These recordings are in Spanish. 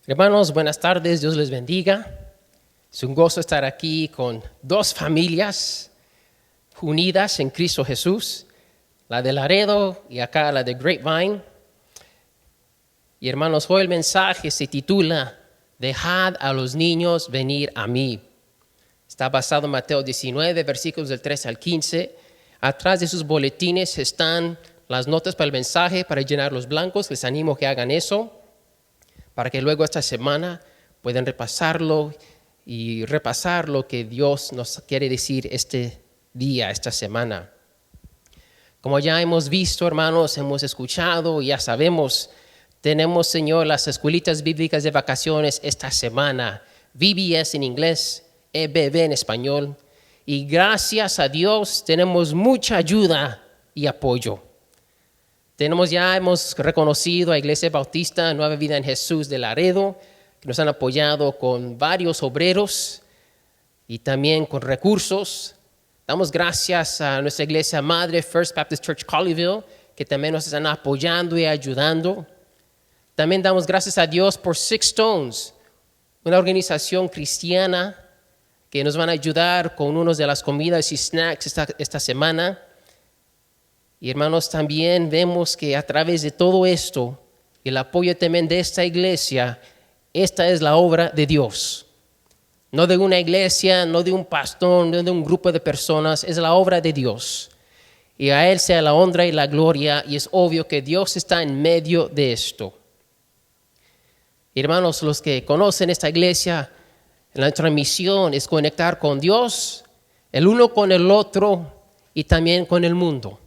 Hermanos, buenas tardes, Dios les bendiga. Es un gozo estar aquí con dos familias unidas en Cristo Jesús, la de Laredo y acá la de Grapevine. Y hermanos, hoy el mensaje se titula Dejad a los niños venir a mí. Está basado en Mateo 19, versículos del 13 al 15. Atrás de sus boletines están las notas para el mensaje, para llenar los blancos. Les animo a que hagan eso, para que luego esta semana puedan repasarlo y repasar lo que Dios nos quiere decir este día, esta semana. Como ya hemos visto, hermanos, hemos escuchado y ya sabemos, tenemos, Señor, las escuelitas bíblicas de vacaciones esta semana, VBS en inglés, EBB en español, y gracias a Dios tenemos mucha ayuda y apoyo. Hemos reconocido a Iglesia Bautista Nueva Vida en Jesús de Laredo, que nos han apoyado con varios obreros y también con recursos. Damos gracias a nuestra iglesia madre, First Baptist Church Colleyville, que también nos están apoyando y ayudando. También damos gracias a Dios por Six Stones, una organización cristiana que nos van a ayudar con unos de las comidas y snacks esta semana. Y hermanos, también vemos que a través de todo esto, el apoyo también de esta iglesia, esta es la obra de Dios. No de una iglesia, no de un pastor, no de un grupo de personas, es la obra de Dios. Y a Él sea la honra y la gloria, y es obvio que Dios está en medio de esto. Hermanos, los que conocen esta iglesia, nuestra misión es conectar con Dios, el uno con el otro y también con el mundo.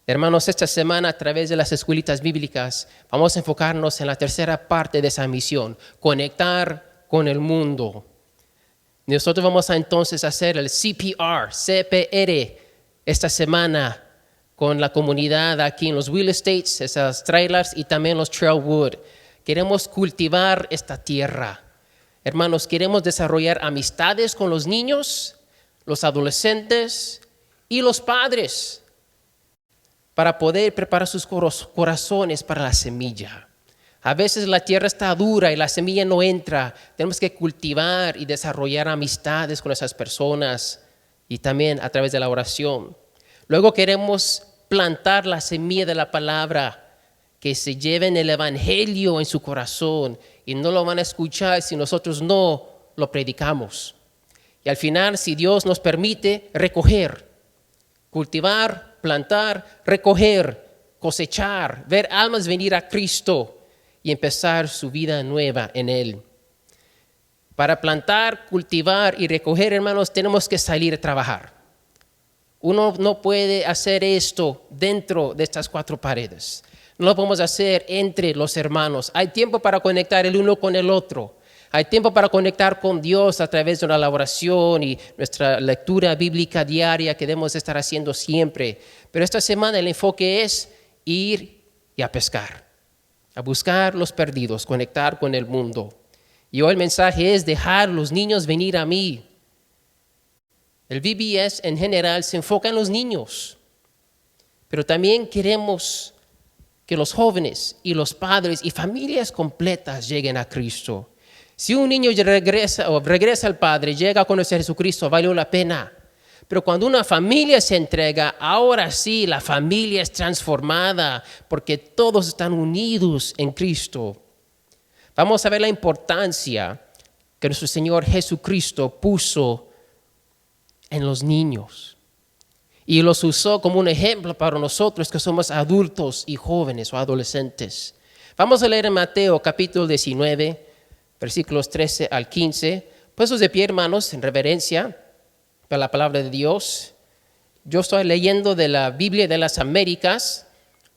Hermanos, esta semana a través de las escuelitas bíblicas vamos a enfocarnos en la tercera parte de esa misión, conectar con el mundo. Nosotros vamos a entonces hacer el CPR, esta semana con la comunidad aquí en los Wheel Estates, esas trailers y también los Trailwood. Queremos cultivar esta tierra. Hermanos, queremos desarrollar amistades con los niños, los adolescentes y los padres, para poder preparar sus corazones para la semilla. A veces la tierra está dura y la semilla no entra. Tenemos que cultivar y desarrollar amistades con esas personas y también a través de la oración. Luego queremos plantar la semilla de la palabra, que se lleven el evangelio en su corazón y no lo van a escuchar si nosotros no lo predicamos. Y al final, si Dios nos permite, recoger, cultivar, plantar, recoger, cosechar, ver almas venir a Cristo y empezar su vida nueva en Él. Para plantar, cultivar y recoger, hermanos, tenemos que salir a trabajar. Uno no puede hacer esto dentro de estas cuatro paredes. No lo podemos hacer entre los hermanos. Hay tiempo para conectar el uno con el otro. Hay tiempo para conectar con Dios a través de la oración y nuestra lectura bíblica diaria que debemos estar haciendo siempre. Pero esta semana el enfoque es ir y a pescar, a buscar los perdidos, conectar con el mundo. Y hoy el mensaje es dejar los niños venir a mí. El VBS en general se enfoca en los niños, pero también queremos que los jóvenes y los padres y familias completas lleguen a Cristo. Si un niño regresa al Padre, llega a conocer a Jesucristo, valió la pena. Pero cuando una familia se entrega, ahora sí, la familia es transformada porque todos están unidos en Cristo. Vamos a ver la importancia que nuestro Señor Jesucristo puso en los niños. Y los usó como un ejemplo para nosotros que somos adultos y jóvenes o adolescentes. Vamos a leer en Mateo capítulo 19, versículos 13 al 15. Puestos de pie, hermanos, en reverencia para la palabra de Dios. Yo estoy leyendo de la Biblia de las Américas.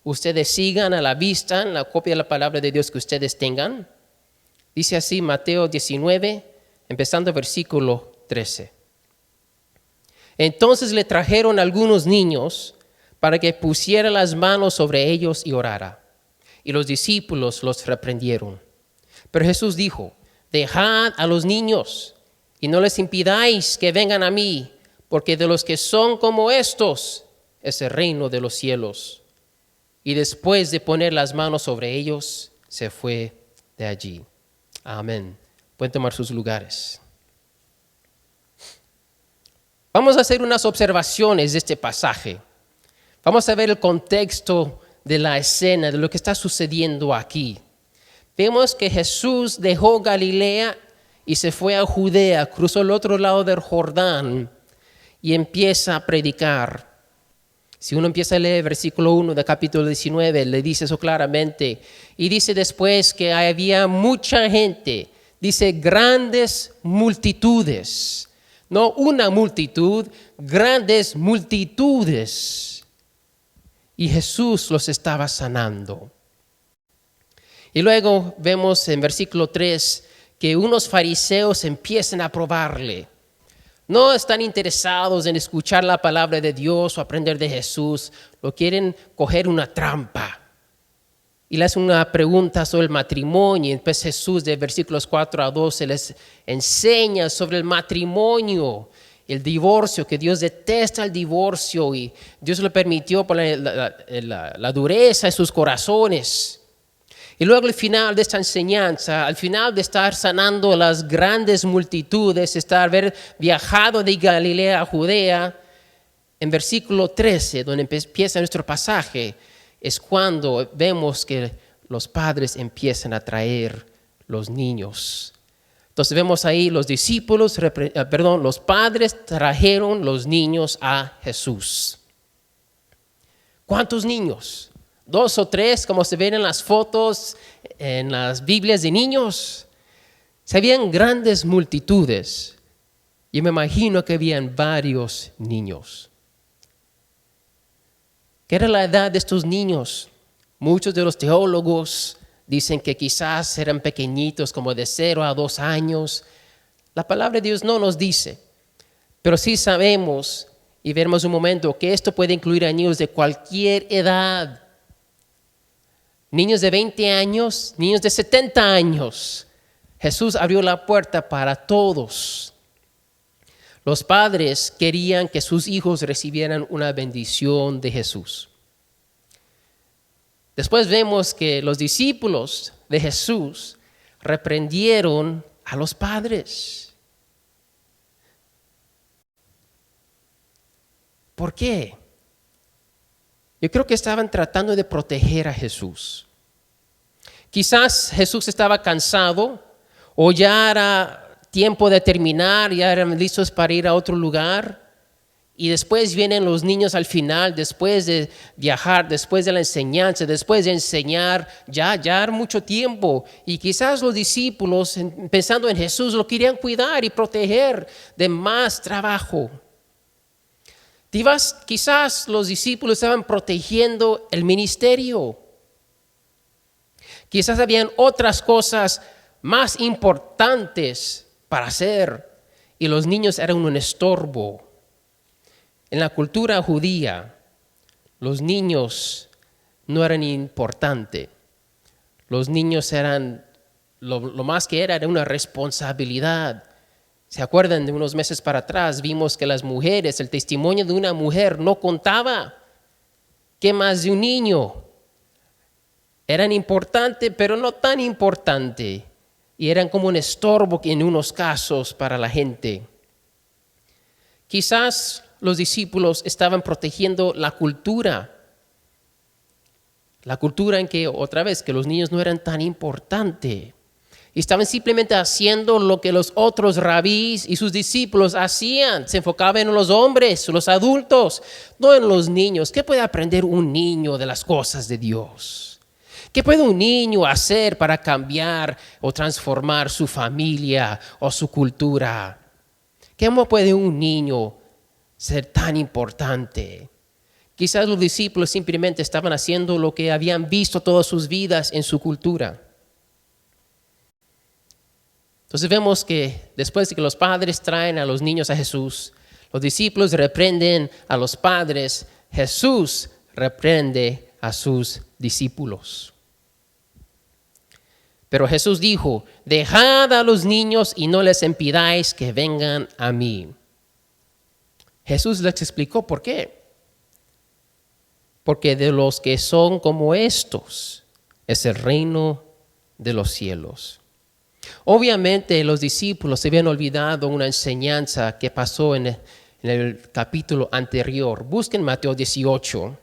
Ustedes sigan a la vista en la copia de la palabra de Dios que ustedes tengan. Dice así Mateo 19, empezando versículo 13. Entonces le trajeron algunos niños para que pusiera las manos sobre ellos y orara. Y los discípulos los reprendieron. Pero Jesús dijo: dejad a los niños y no les impidáis que vengan a mí, porque de los que son como estos es el reino de los cielos. Y después de poner las manos sobre ellos, se fue de allí. Amén. Pueden tomar sus lugares. Vamos a hacer unas observaciones de este pasaje. Vamos a ver el contexto de la escena, de lo que está sucediendo aquí. Vemos que Jesús dejó Galilea y se fue a Judea, cruzó el otro lado del Jordán y empieza a predicar. Si uno empieza a leer versículo 1 del capítulo 19, le dice eso claramente. Y dice después que había mucha gente, dice grandes multitudes. No una multitud, grandes multitudes. Y Jesús los estaba sanando. Y luego vemos en versículo 3 que unos fariseos empiezan a probarle. No están interesados en escuchar la palabra de Dios o aprender de Jesús. Lo quieren coger una trampa. Y le hacen una pregunta sobre el matrimonio. Y después Jesús de versículos 4 a 12 les enseña sobre el matrimonio, el divorcio, que Dios detesta el divorcio y Dios lo permitió por la dureza de sus corazones. Y luego al final de esta enseñanza, al final de estar sanando las grandes multitudes, haber viajado de Galilea a Judea, en versículo 13, donde empieza nuestro pasaje, es cuando vemos que los padres empiezan a traer los niños. Entonces vemos ahí los padres trajeron los niños a Jesús. ¿Cuántos niños? 2 o 3, como se ven en las fotos, en las Biblias de niños. Se habían grandes multitudes. Y me imagino que habían varios niños. ¿Qué era la edad de estos niños? Muchos de los teólogos dicen que quizás eran pequeñitos, como de 0 a 2 años. La palabra de Dios no nos dice. Pero sí sabemos, y veremos un momento, que esto puede incluir a niños de cualquier edad. Niños de 20 años, niños de 70 años. Jesús abrió la puerta para todos. Los padres querían que sus hijos recibieran una bendición de Jesús. Después vemos que los discípulos de Jesús reprendieron a los padres. ¿Por qué? Yo creo que estaban tratando de proteger a Jesús. Quizás Jesús estaba cansado o ya era tiempo de terminar, ya eran listos para ir a otro lugar. Y después vienen los niños al final, después de viajar, después de la enseñanza, después de enseñar, ya era mucho tiempo. Y quizás los discípulos, pensando en Jesús, lo querían cuidar y proteger de más trabajo. Quizás los discípulos estaban protegiendo el ministerio. Quizás habían otras cosas más importantes para hacer y los niños eran un estorbo. En la cultura judía, los niños no eran importantes. Los niños eran, lo más que era una responsabilidad. ¿Se acuerdan de unos meses para atrás? Vimos que las mujeres, el testimonio de una mujer no contaba. ¿Qué más de un niño? Eran importantes, pero no tan importantes. Y eran como un estorbo en unos casos para la gente. Quizás los discípulos estaban protegiendo la cultura. La cultura en que, otra vez, que los niños no eran tan importantes. Y estaban simplemente haciendo lo que los otros rabís y sus discípulos hacían. Se enfocaban en los hombres, los adultos, no en los niños. ¿Qué puede aprender un niño de las cosas de Dios? ¿Qué puede un niño hacer para cambiar o transformar su familia o su cultura? ¿Cómo puede un niño ser tan importante? Quizás los discípulos simplemente estaban haciendo lo que habían visto todas sus vidas en su cultura. Entonces vemos que después de que los padres traen a los niños a Jesús, los discípulos reprenden a los padres, Jesús reprende a sus discípulos. Pero Jesús dijo, dejad a los niños y no les impidáis que vengan a mí. Jesús les explicó por qué. Porque de los que son como estos es el reino de los cielos. Obviamente los discípulos se habían olvidado una enseñanza que pasó en el capítulo anterior. Busquen Mateo 18,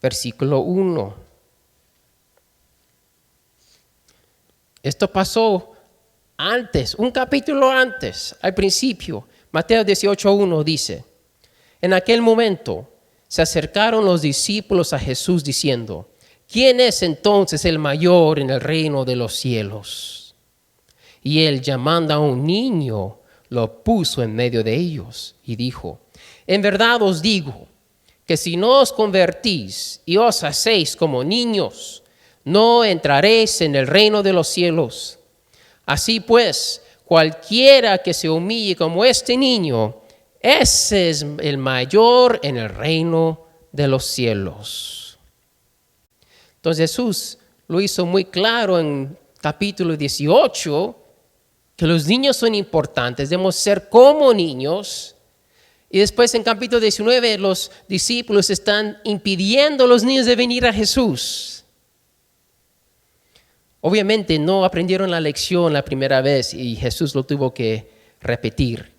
versículo 1. Esto pasó antes, un capítulo antes, al principio. Mateo 18:1 dice: en aquel momento se acercaron los discípulos a Jesús diciendo: ¿quién es entonces el mayor en el reino de los cielos? Y él, llamando a un niño, lo puso en medio de ellos y dijo: en verdad os digo que si no os convertís y os hacéis como niños, no entraréis en el reino de los cielos. Así pues, cualquiera que se humille como este niño, ese es el mayor en el reino de los cielos. Entonces Jesús lo hizo muy claro en capítulo 18, que los niños son importantes, debemos ser como niños. Y después en capítulo 19 los discípulos están impidiendo a los niños de venir a Jesús. Obviamente no aprendieron la lección la primera vez y Jesús lo tuvo que repetir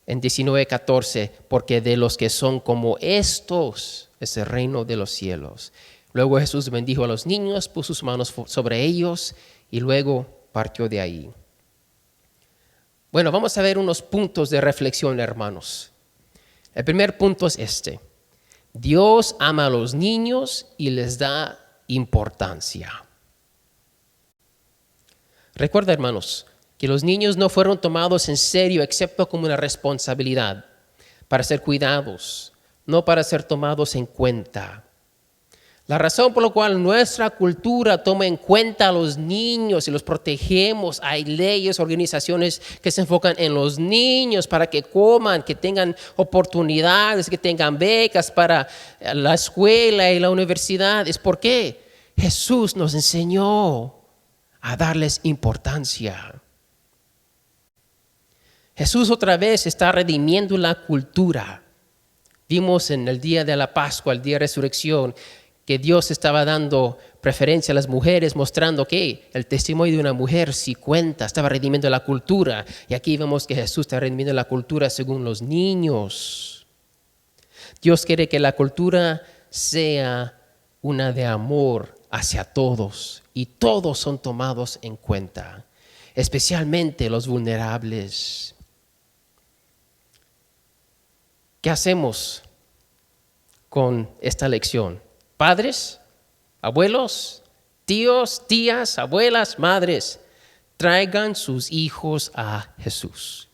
en 19:14, porque de los que son como estos es el reino de los cielos. Luego Jesús bendijo a los niños, puso sus manos sobre ellos y luego partió de ahí. Bueno, vamos a ver unos puntos de reflexión, hermanos. El primer punto es este: Dios ama a los niños y les da importancia. Recuerda, hermanos, que los niños no fueron tomados en serio excepto como una responsabilidad para ser cuidados, no para ser tomados en cuenta. La razón por la cual nuestra cultura toma en cuenta a los niños y los protegemos, hay leyes, organizaciones que se enfocan en los niños para que coman, que tengan oportunidades, que tengan becas para la escuela y la universidad, es porque Jesús nos enseñó a darles importancia. Jesús otra vez está redimiendo la cultura. Vimos en el día de la Pascua, el día de resurrección, que Dios estaba dando preferencia a las mujeres, mostrando que el testimonio de una mujer sí cuenta, estaba redimiendo la cultura. Y aquí vemos que Jesús está redimiendo la cultura según los niños. Dios quiere que la cultura sea una de amor hacia todos y todos son tomados en cuenta, especialmente los vulnerables. ¿Qué hacemos con esta lección? Padres, abuelos, tíos, tías, abuelas, madres, traigan sus hijos a Jesús.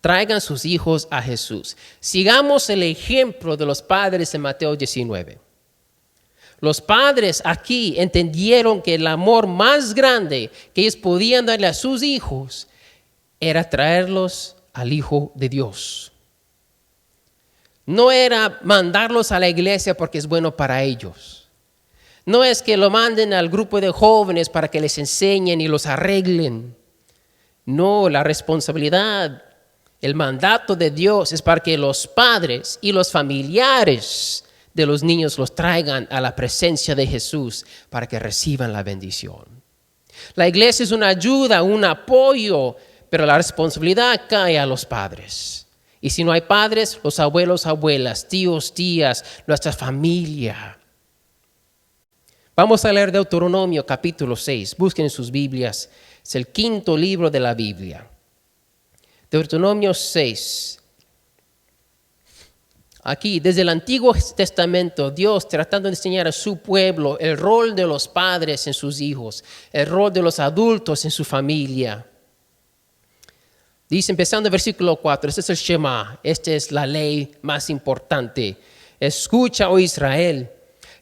Traigan sus hijos a Jesús. Sigamos el ejemplo de los padres en Mateo 19. Los padres aquí entendieron que el amor más grande que ellos podían darle a sus hijos era traerlos al Hijo de Dios. No era mandarlos a la iglesia porque es bueno para ellos. No es que lo manden al grupo de jóvenes para que les enseñen y los arreglen. No, la responsabilidad, el mandato de Dios es para que los padres y los familiares de los niños los traigan a la presencia de Jesús para que reciban la bendición. La iglesia es una ayuda, un apoyo, pero la responsabilidad cae a los padres. Y si no hay padres, los abuelos, abuelas, tíos, tías, nuestra familia. Vamos a leer Deuteronomio capítulo 6. Busquen en sus Biblias. Es el quinto libro de la Biblia. Deuteronomio 6. Aquí, desde el Antiguo Testamento, Dios tratando de enseñar a su pueblo el rol de los padres en sus hijos, el rol de los adultos en su familia. Dice, empezando el versículo 4, este es el Shema, esta es la ley más importante. Escucha, oh Israel,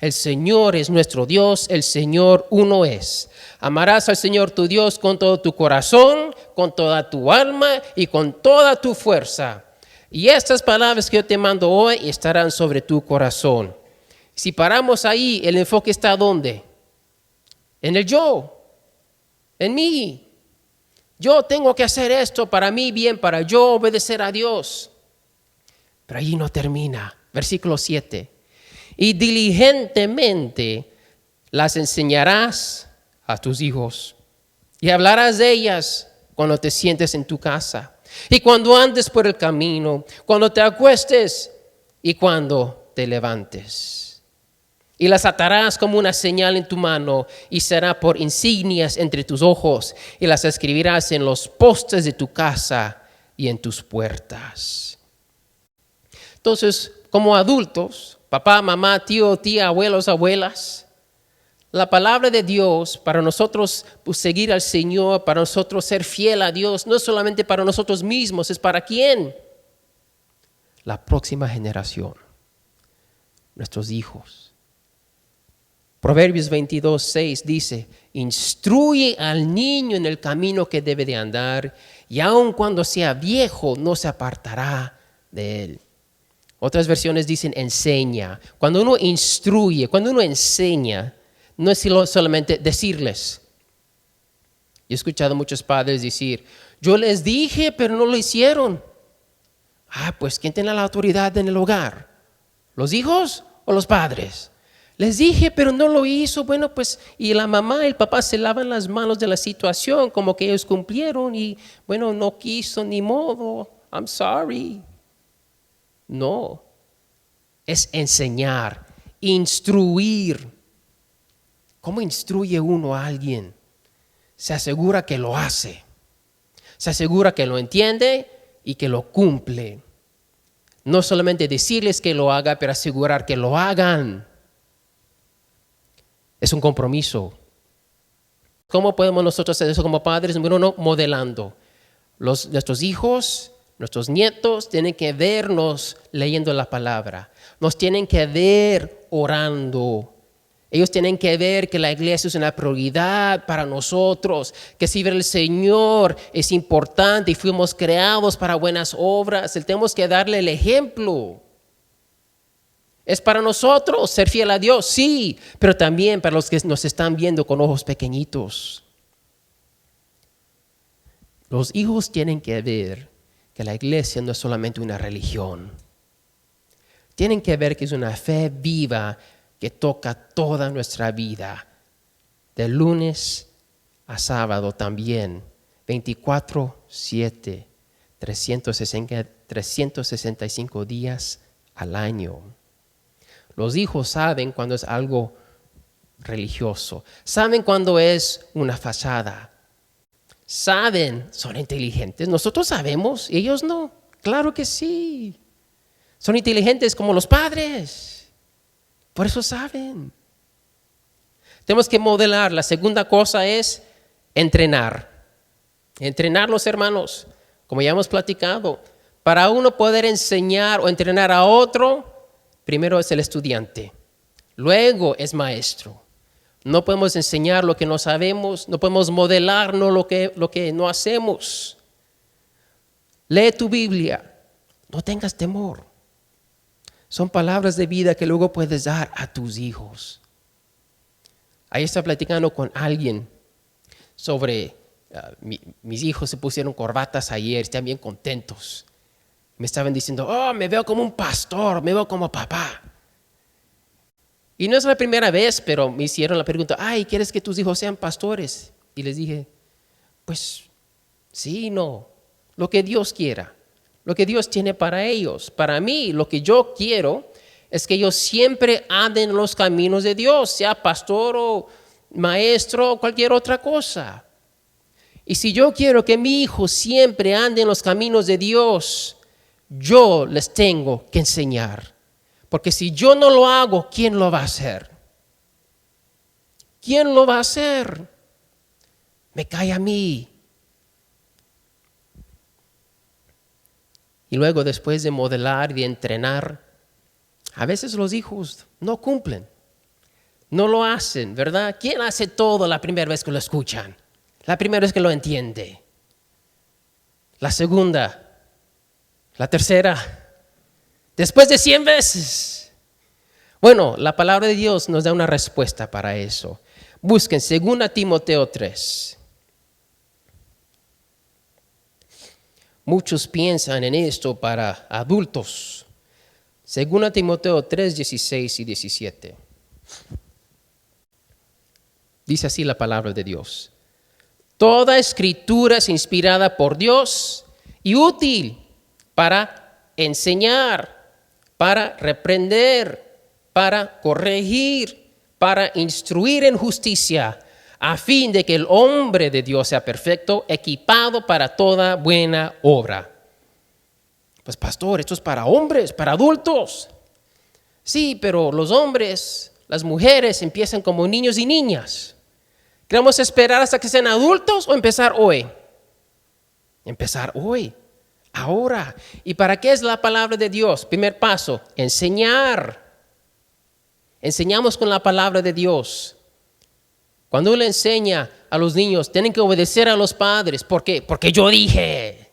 el Señor es nuestro Dios, el Señor uno es. Amarás al Señor tu Dios con todo tu corazón, con toda tu alma y con toda tu fuerza. Y estas palabras que yo te mando hoy estarán sobre tu corazón. Si paramos ahí, el enfoque está ¿dónde? En el yo, en mí. Yo tengo que hacer esto para mí bien, para yo obedecer a Dios. Pero allí no termina. Versículo 7. Y diligentemente las enseñarás a tus hijos y hablarás de ellas cuando te sientes en tu casa y cuando andes por el camino, cuando te acuestes y cuando te levantes. Y las atarás como una señal en tu mano y será por insignias entre tus ojos y las escribirás en los postes de tu casa y en tus puertas. Entonces, como adultos, papá, mamá, tío, tía, abuelos, abuelas, la palabra de Dios para nosotros pues, seguir al Señor, para nosotros ser fiel a Dios, no es solamente para nosotros mismos, es para ¿quién? La próxima generación, nuestros hijos. Proverbios 22:6 dice, instruye al niño en el camino que debe de andar y aun cuando sea viejo no se apartará de él. Otras versiones dicen enseña. Cuando uno instruye, cuando uno enseña, no es solamente decirles. Yo he escuchado a muchos padres decir, yo les dije, pero no lo hicieron. Pues ¿quién tiene la autoridad en el hogar? ¿Los hijos o los padres? Les dije, pero no lo hizo. Bueno, pues, y la mamá y el papá se lavan las manos de la situación, como que ellos cumplieron y, bueno, no quiso, ni modo. I'm sorry. No. Es enseñar, instruir. ¿Cómo instruye uno a alguien? Se asegura que lo hace. Se asegura que lo entiende y que lo cumple. No solamente decirles que lo haga, pero asegurar que lo hagan. Es un compromiso. ¿Cómo podemos nosotros hacer eso como padres? Número uno, modelando. Nuestros hijos, nuestros nietos tienen que vernos leyendo la palabra. Nos tienen que ver orando. Ellos tienen que ver que la iglesia es una prioridad para nosotros, que servir al Señor es importante y fuimos creados para buenas obras. Tenemos que darle el ejemplo. ¿Es para nosotros ser fiel a Dios? Sí, pero también para los que nos están viendo con ojos pequeñitos. Los hijos tienen que ver que la iglesia no es solamente una religión. Tienen que ver que es una fe viva que toca toda nuestra vida, de lunes a sábado también, 24/7, 365 días al año. Los hijos saben cuando es algo religioso, saben cuando es una fachada, saben, son inteligentes. Nosotros sabemos, ellos no, claro que sí. Son inteligentes como los padres. Por eso saben. Tenemos que modelar. La segunda cosa es entrenar. Entrenar los hermanos, como ya hemos platicado. Para uno poder enseñar o entrenar a otro, primero es el estudiante. Luego es maestro. No podemos enseñar lo que no sabemos. No podemos modelarnos lo que no hacemos. Lee tu Biblia. No tengas temor. Son palabras de vida que luego puedes dar a tus hijos. Ahí estaba platicando con alguien sobre, mis hijos se pusieron corbatas ayer, están bien contentos. Me estaban diciendo, me veo como un pastor, me veo como papá. Y no es la primera vez, pero me hicieron la pregunta, ¿quieres que tus hijos sean pastores? Y les dije, pues sí, no, lo que Dios quiera. Lo que Dios tiene para ellos. Para mí, lo que yo quiero es que ellos siempre anden en los caminos de Dios, sea pastor o maestro o cualquier otra cosa. Y si yo quiero que mi hijo siempre ande en los caminos de Dios, yo les tengo que enseñar. Porque si yo no lo hago, ¿quién lo va a hacer? ¿Quién lo va a hacer? Me cae a mí. Y luego, después de modelar y de entrenar, a veces los hijos no cumplen, no lo hacen, ¿verdad? ¿Quién hace todo la primera vez que lo escuchan? La primera vez que lo entiende. La segunda, la tercera, después de 100 veces. Bueno, la palabra de Dios nos da una respuesta para eso. Busquen 2 Timoteo 3. Muchos piensan en esto para adultos. 2 Timoteo 3, 16 y 17. Dice así la palabra de Dios. Toda escritura es inspirada por Dios y útil para enseñar, para reprender, para corregir, para instruir en justicia, a fin de que el hombre de Dios sea perfecto, equipado para toda buena obra. Pues pastor, esto es para hombres, para adultos. Sí, pero los hombres, las mujeres empiezan como niños y niñas. ¿Queremos esperar hasta que sean adultos o empezar hoy? Empezar hoy, ahora. ¿Y para qué es la palabra de Dios? Primer paso, enseñar. Enseñamos con la palabra de Dios. Cuando uno le enseña a los niños, tienen que obedecer a los padres. ¿Por qué? Porque yo dije.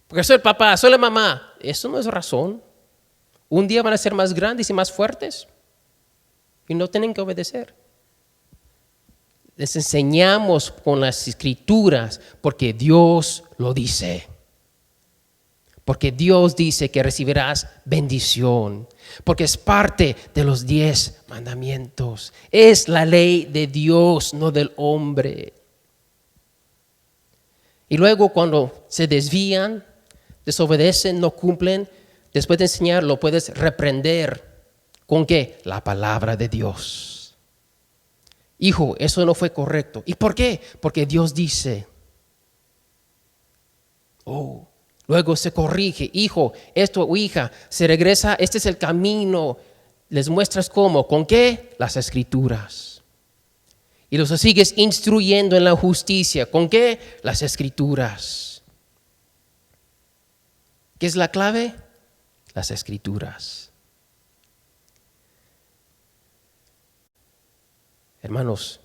Porque soy el papá, soy la mamá. Eso no es razón. Un día van a ser más grandes y más fuertes y no tienen que obedecer. Les enseñamos con las escrituras porque Dios lo dice. Porque Dios dice que recibirás bendición. Porque es parte de los 10 mandamientos. Es la ley de Dios, no del hombre. Y luego cuando se desvían, desobedecen, no cumplen, después de enseñar lo puedes reprender. ¿Con qué? La palabra de Dios. Hijo, eso no fue correcto. ¿Y por qué? Porque Dios dice. Luego se corrige. Hijo, esto o hija, se regresa, este es el camino. Les muestras cómo. ¿Con qué? Las escrituras. Y los sigues instruyendo en la justicia. ¿Con qué? Las escrituras. ¿Qué es la clave? Las escrituras. Hermanos,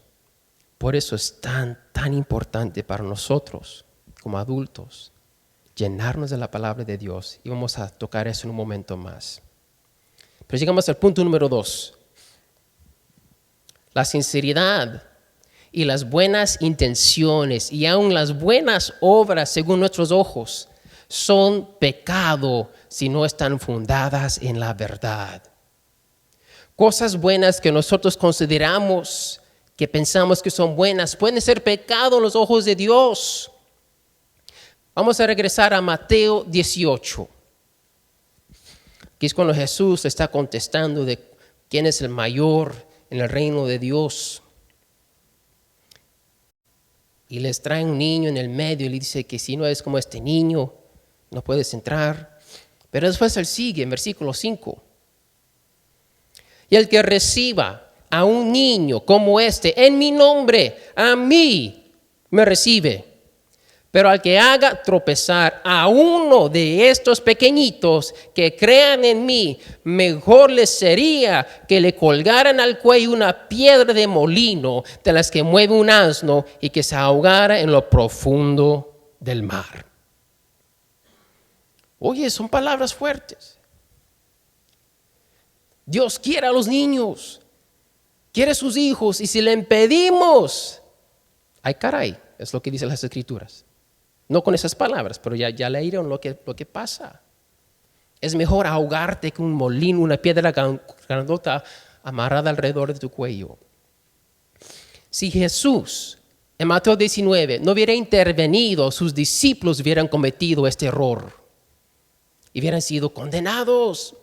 por eso es tan importante para nosotros como adultos llenarnos de la palabra de Dios. Y vamos a tocar eso en un momento más. Pero llegamos al punto número 2. La sinceridad y las buenas intenciones y aún las buenas obras según nuestros ojos son pecado si no están fundadas en la verdad. Cosas buenas que nosotros consideramos, que pensamos que son buenas, pueden ser pecado en los ojos de Dios. Vamos a regresar a Mateo 18. Aquí es cuando Jesús está contestando de quién es el mayor en el reino de Dios. Y les trae un niño en el medio y le dice que si no eres como este niño, no puedes entrar. Pero después él sigue en versículo 5. Y el que reciba a un niño como este en mi nombre, a mí me recibe. Pero al que haga tropezar a uno de estos pequeñitos que crean en mí, mejor les sería que le colgaran al cuello una piedra de molino de las que mueve un asno y que se ahogara en lo profundo del mar. Oye, son palabras fuertes. Dios quiere a los niños, quiere a sus hijos, y si le impedimos, ay caray, es lo que dicen las escrituras. No con esas palabras, pero ya leyeron lo que pasa. Es mejor ahogarte con un molino, una piedra grandota amarrada alrededor de tu cuello. Si Jesús en Mateo 19 no hubiera intervenido, sus discípulos hubieran cometido este error y hubieran sido condenados.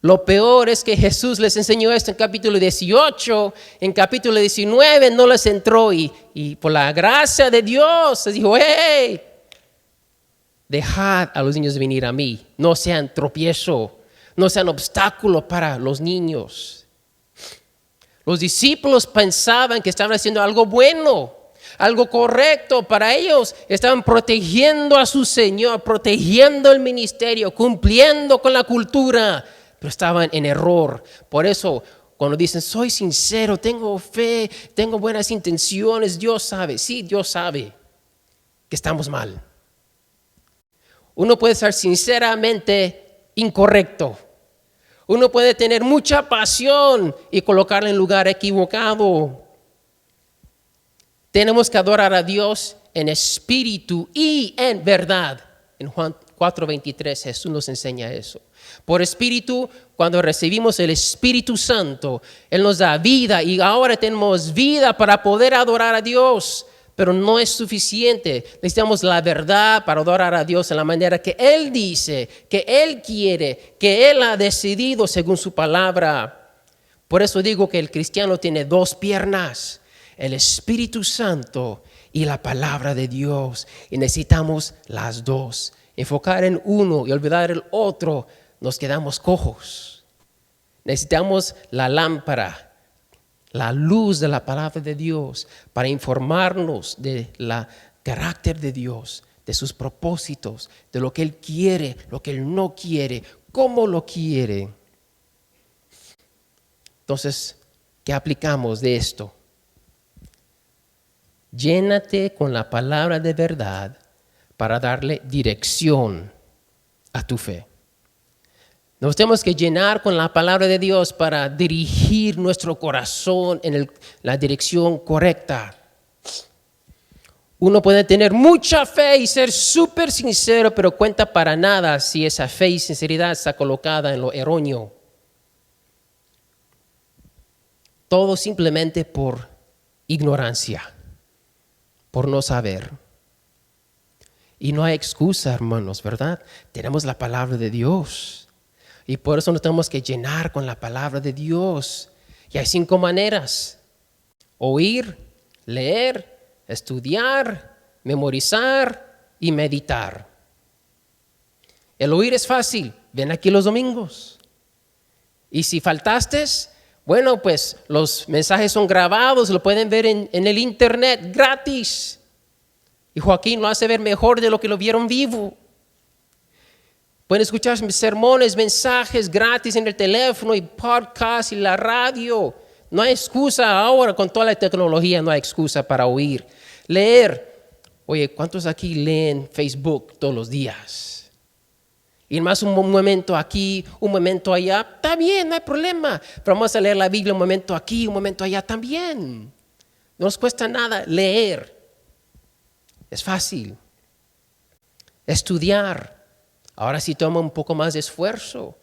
Lo peor es que Jesús les enseñó esto en capítulo 18, en capítulo 19 no les entró y por la gracia de Dios les dijo, hey, dejad a los niños venir a mí, no sean tropiezo, no sean obstáculo para los niños. Los discípulos pensaban que estaban haciendo algo bueno, algo correcto para ellos. Estaban protegiendo a su Señor, protegiendo el ministerio, cumpliendo con la cultura. Pero estaban en error. Por eso, cuando dicen, soy sincero, tengo fe, tengo buenas intenciones, Dios sabe. Sí, Dios sabe que estamos mal. Uno puede ser sinceramente incorrecto. Uno puede tener mucha pasión y colocarla en lugar equivocado. Tenemos que adorar a Dios en espíritu y en verdad. En Juan 4:23 Jesús nos enseña eso. Por espíritu, cuando recibimos el Espíritu Santo, Él nos da vida y ahora tenemos vida para poder adorar a Dios. Pero no es suficiente. Necesitamos la verdad para adorar a Dios en la manera que Él dice, que Él quiere, que Él ha decidido según su palabra. Por eso digo que el cristiano tiene dos piernas, el Espíritu Santo y la palabra de Dios. Y necesitamos las dos. Enfocar en uno y olvidar el otro, nos quedamos cojos. Necesitamos la lámpara, la luz de la palabra de Dios para informarnos del carácter de Dios, de sus propósitos, de lo que Él quiere, lo que Él no quiere, cómo lo quiere. Entonces, ¿qué aplicamos de esto? Llénate con la palabra de verdad para darle dirección a tu fe. Nos tenemos que llenar con la palabra de Dios para dirigir nuestro corazón en la dirección correcta. Uno puede tener mucha fe y ser súper sincero, pero cuenta para nada si esa fe y sinceridad está colocada en lo erróneo. Todo simplemente por ignorancia, por no saber. Y no hay excusa, hermanos, ¿verdad? Tenemos la palabra de Dios. Y por eso nos tenemos que llenar con la palabra de Dios. Y hay 5 maneras: oír, leer, estudiar, memorizar y meditar. El oír es fácil, ven aquí los domingos. Y si faltaste, bueno, pues los mensajes son grabados, lo pueden ver en el internet gratis. Y Joaquín lo hace ver mejor de lo que lo vieron vivo. Pueden escuchar sermones, mensajes gratis en el teléfono y podcast y la radio. No hay excusa ahora con toda la tecnología, no hay excusa para oír. Leer. Oye, ¿cuántos aquí leen Facebook todos los días? Y más un momento aquí, un momento allá, está bien, no hay problema. Pero vamos a leer la Biblia un momento aquí, un momento allá también. No nos cuesta nada leer. Es fácil. Estudiar. Ahora sí toma un poco más de esfuerzo.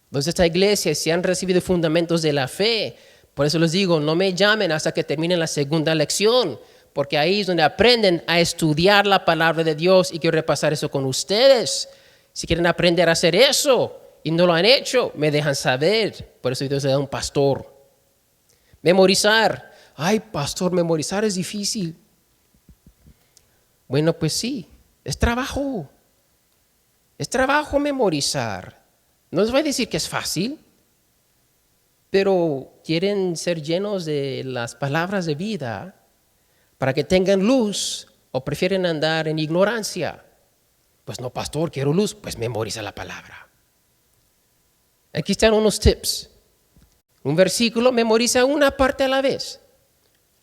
Entonces esta iglesia si han recibido fundamentos de la fe. Por eso les digo, no me llamen hasta que terminen la segunda lección, porque ahí es donde aprenden a estudiar la palabra de Dios y quiero repasar eso con ustedes. Si quieren aprender a hacer eso y no lo han hecho, me dejan saber. Por eso Dios le da un pastor. Memorizar. Ay, pastor, memorizar es difícil. Bueno, pues sí, es trabajo. Es trabajo memorizar. No les voy a decir que es fácil, pero quieren ser llenos de las palabras de vida para que tengan luz o prefieren andar en ignorancia. Pues no, pastor, quiero luz, pues memoriza la palabra. Aquí están unos tips. Un versículo, memoriza una parte a la vez.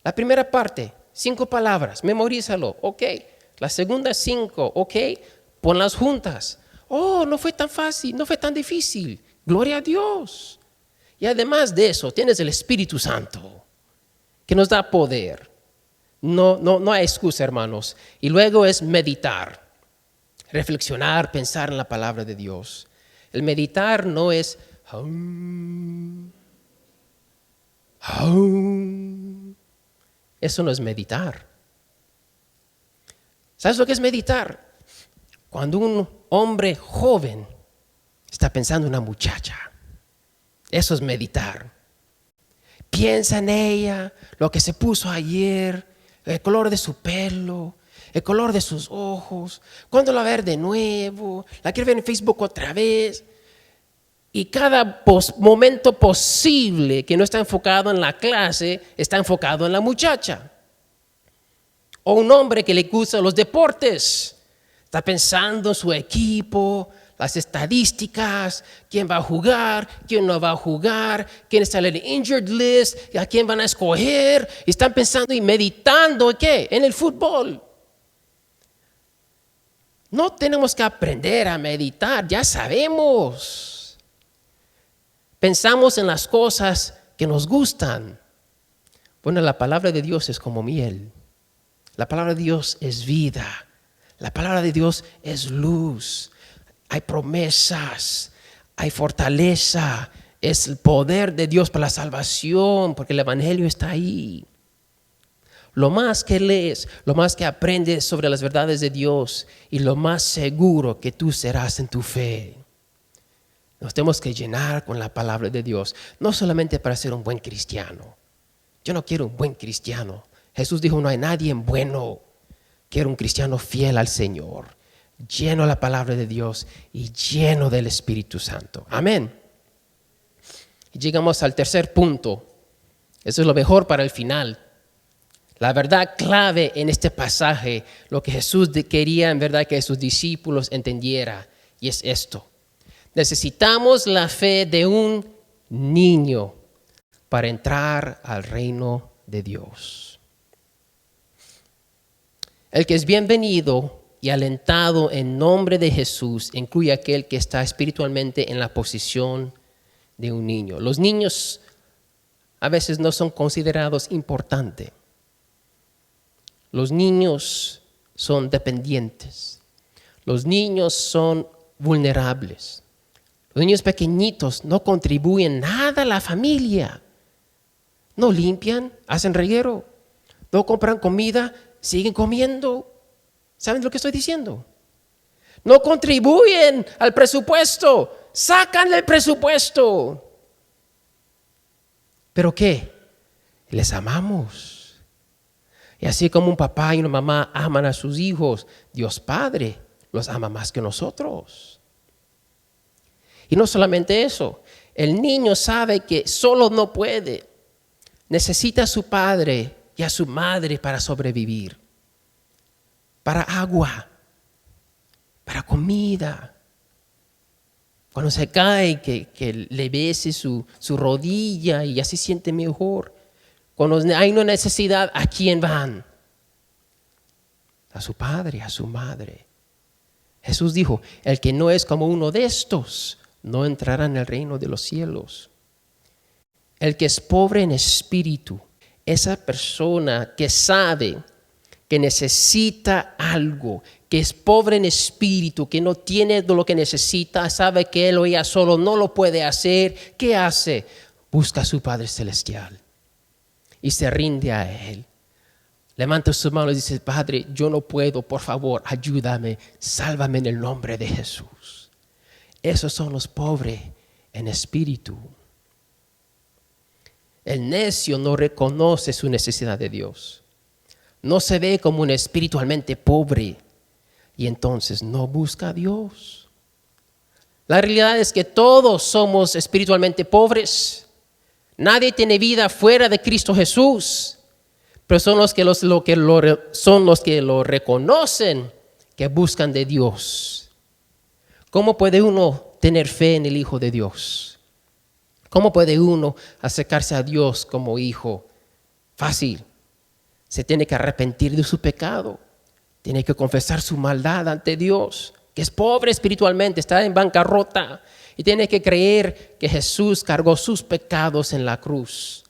La primera parte, 5 palabras, memorízalo, ok. La segunda 5, ok, ponlas juntas. Oh, no fue tan fácil, no fue tan difícil. Gloria a Dios. Y además de eso, tienes el Espíritu Santo, que nos da poder. No hay excusa, hermanos. Y luego es meditar, reflexionar, pensar en la palabra de Dios. El meditar no es... Eso no es meditar. ¿Sabes lo que es meditar? Cuando un hombre joven está pensando en una muchacha, eso es meditar. Piensa en ella, lo que se puso ayer, el color de su pelo, el color de sus ojos, cuándo la va a ver de nuevo, la quiere ver en Facebook otra vez. Y cada momento posible que no está enfocado en la clase, está enfocado en la muchacha. O un hombre que le gusta los deportes. Está pensando en su equipo, las estadísticas, quién va a jugar, quién no va a jugar, quién está en el injured list, a quién van a escoger. Y están pensando y meditando ¿en qué? En el fútbol. No tenemos que aprender a meditar, ya sabemos. Pensamos en las cosas que nos gustan. Bueno, la palabra de Dios es como miel. La palabra de Dios es vida. La palabra de Dios es luz. hay promesas, hay fortaleza. Es el poder de Dios para la salvación, porque el evangelio está ahí. Lo más que lees, lo más que aprendes sobre las verdades de Dios y lo más seguro que tú serás en tu fe. Nos tenemos que llenar con la palabra de Dios, no solamente para ser un buen cristiano. Yo no quiero un buen cristiano. Jesús dijo, no hay nadie bueno. Quiero un cristiano fiel al Señor, lleno de la palabra de Dios y lleno del Espíritu Santo. Amén. Y llegamos al tercer punto. Eso es lo mejor para el final. La verdad clave en este pasaje, lo que Jesús quería en verdad que sus discípulos entendieran, y es esto. Necesitamos la fe de un niño para entrar al reino de Dios. El que es bienvenido y alentado en nombre de Jesús incluye a aquel que está espiritualmente en la posición de un niño. Los niños a veces no son considerados importantes. Los niños son dependientes. Los niños son vulnerables. Los niños pequeñitos no contribuyen nada a la familia. No limpian, hacen reguero, no compran comida, siguen comiendo. ¿Saben lo que estoy diciendo? No contribuyen al presupuesto, sacan el presupuesto. ¿Pero qué? Les amamos. Y así como un papá y una mamá aman a sus hijos, Dios Padre los ama más que nosotros. Y no solamente eso, el niño sabe que solo no puede. Necesita a su padre y a su madre para sobrevivir. Para agua, para comida. Cuando se cae, que le bese su rodilla y ya se siente mejor. Cuando hay una necesidad, ¿a quién van? A su padre, a su madre. Jesús dijo, el que no es como uno de estos, no entrará en el reino de los cielos. El que es pobre en espíritu, esa persona que sabe que necesita algo, que es pobre en espíritu, que no tiene lo que necesita, sabe que él o ella solo no lo puede hacer, ¿qué hace? Busca a su Padre Celestial y se rinde a Él. Levanta sus manos y dice, Padre, yo no puedo, por favor, ayúdame, sálvame en el nombre de Jesús. Esos son los pobres en espíritu. El necio no reconoce su necesidad de Dios. No se ve como un espiritualmente pobre y entonces no busca a Dios. La realidad es que todos somos espiritualmente pobres. Nadie tiene vida fuera de Cristo Jesús, pero son los que lo reconocen, que buscan de Dios. ¿Cómo puede uno tener fe en el Hijo de Dios? ¿Cómo puede uno acercarse a Dios como hijo? Fácil. Se tiene que arrepentir de su pecado. Tiene que confesar su maldad ante Dios, que es pobre espiritualmente, está en bancarrota. Y tiene que creer que Jesús cargó sus pecados en la cruz.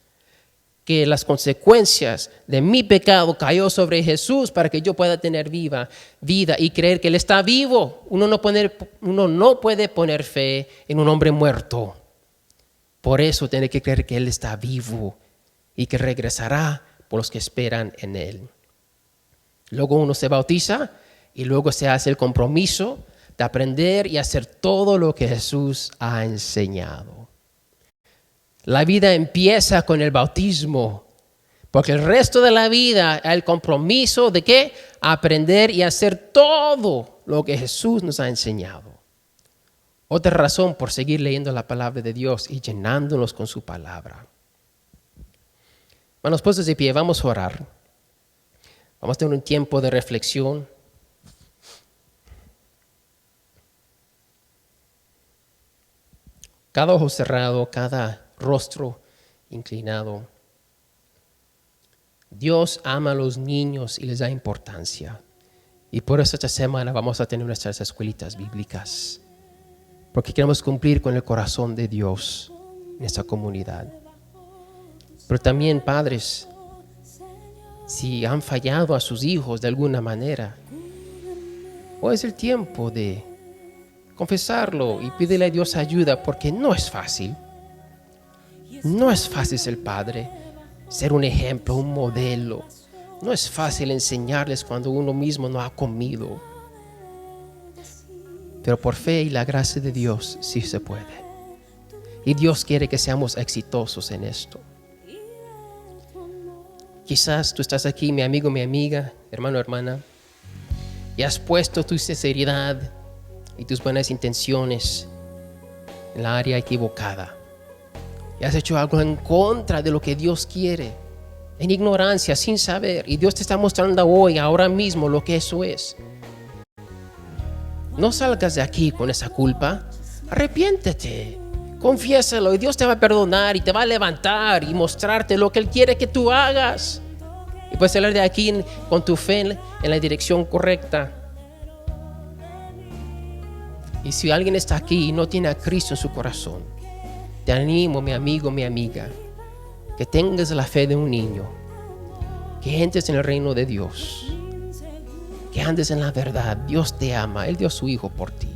Que las consecuencias de mi pecado cayó sobre Jesús para que yo pueda tener vida. Y creer que Él está vivo. Uno no puede poner fe en un hombre muerto. Por eso tiene que creer que Él está vivo y que regresará por los que esperan en Él. Luego uno se bautiza y luego se hace el compromiso de aprender y hacer todo lo que Jesús ha enseñado. La vida empieza con el bautismo, porque el resto de la vida hay el compromiso de ¿qué? Aprender y hacer todo lo que Jesús nos ha enseñado. Otra razón por seguir leyendo la palabra de Dios y llenándonos con su palabra. Manos puestos de pie, vamos a orar. Vamos a tener un tiempo de reflexión. Cada ojo cerrado, cada rostro inclinado. Dios ama a los niños y les da importancia. Y por eso esta semana vamos a tener nuestras escuelitas bíblicas. Porque queremos cumplir con el corazón de Dios en esta comunidad. Pero también, padres, si han fallado a sus hijos de alguna manera, hoy es el tiempo de confesarlo y pídele a Dios ayuda, porque no es fácil. No es fácil ser padre, ser un ejemplo, un modelo. No es fácil enseñarles cuando uno mismo no ha comido. Pero por fe y la gracia de Dios sí se puede. Y Dios quiere que seamos exitosos en esto. Quizás tú estás aquí, mi amigo, mi amiga, hermano, hermana, y has puesto tu sinceridad y tus buenas intenciones en la área equivocada. Y has hecho algo en contra de lo que Dios quiere, en ignorancia, sin saber. Y Dios te está mostrando hoy, ahora mismo, lo que eso es. No salgas de aquí con esa culpa. Arrepiéntete, confiésalo y Dios te va a perdonar y te va a levantar y mostrarte lo que Él quiere que tú hagas. Y puedes salir de aquí con tu fe en la dirección correcta. Y si alguien está aquí y no tiene a Cristo en su corazón, te animo, mi amigo, mi amiga, que tengas la fe de un niño, que entres en el reino de Dios, que andes en la verdad. Dios te ama, Él dio a su Hijo por ti.